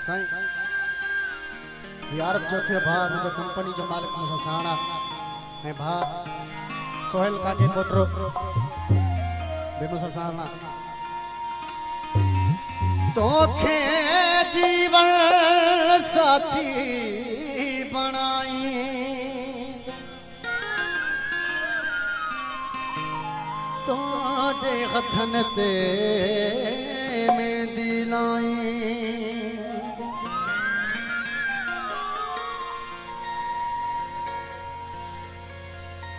साईं यार चौथे भा मुझे कंपनी जो मालिक मुझे साणा मैं भा सोहेल काके कोटरो बेमुसा साणा तोखे जीवन साथी बनाई तो जे हथन ते मेहंदी लाई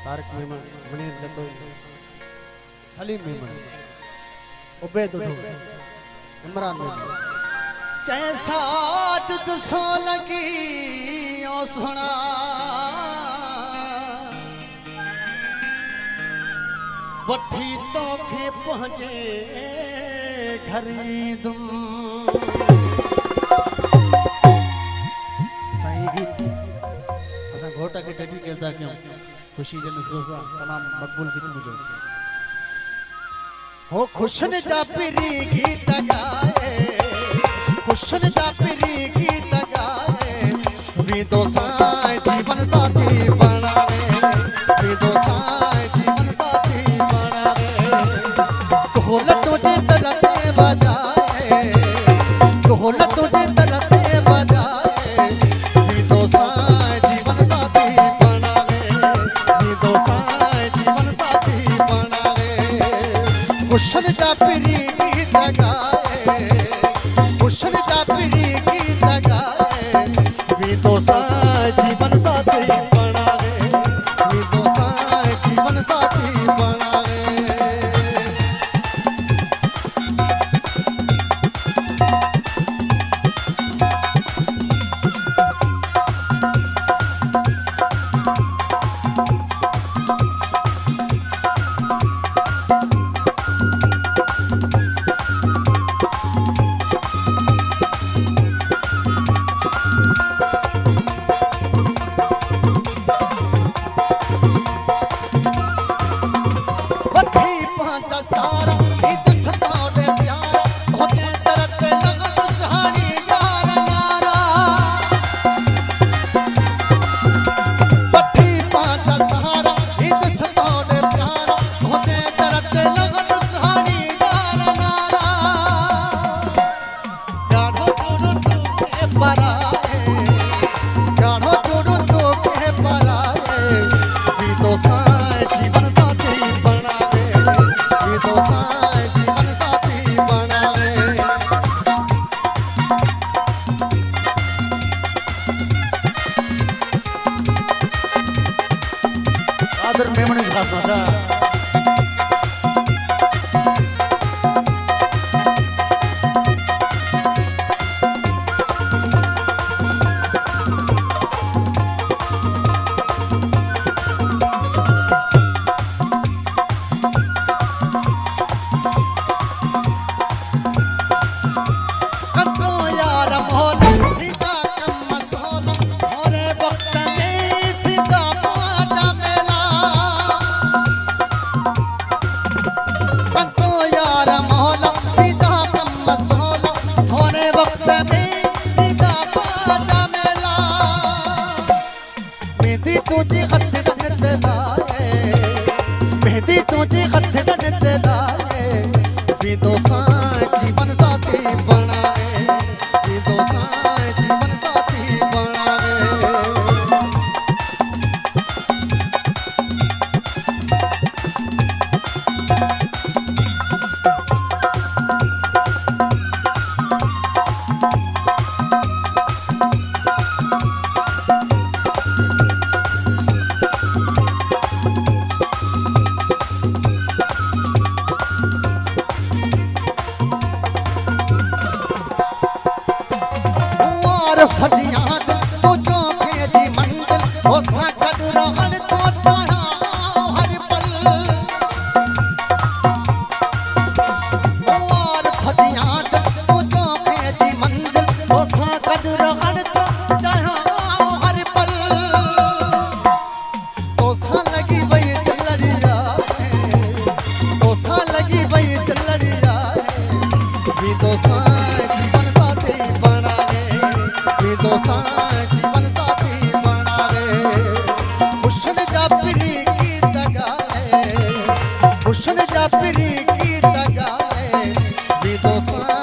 तारक मेमन मनीर जतोई सलीम मेमन उबैद इमरान मेमन जैसा जुद सो लगी ओ सुना वठी तोखे पहुंचे घर दुम साईं गीत असा घोटा के टटी करदा क्यों खुशी जन ससा तमाम मकबूल गीत मुझे हो खुशन जा पिरी गीत गाए खुशन जा पिरी गीत गाए वी दो साईं जीवन साथी बनावे वी दो साईं जीवन साथी बनावे ढोल तुझे तलते बजाए ढोल तुझे तलते बजाए वी दो साईं जीवन साथी बनावे वी दो साईं जीवन साथी बनावे खुशन जा पिरी गीत गाए खुशन जा पिरी गीत गाए वी दो साईं जीवन साथी बनावे वी दो साईं जीवन साथी बनावे तो साईं जीवन साथी बनावे भी तो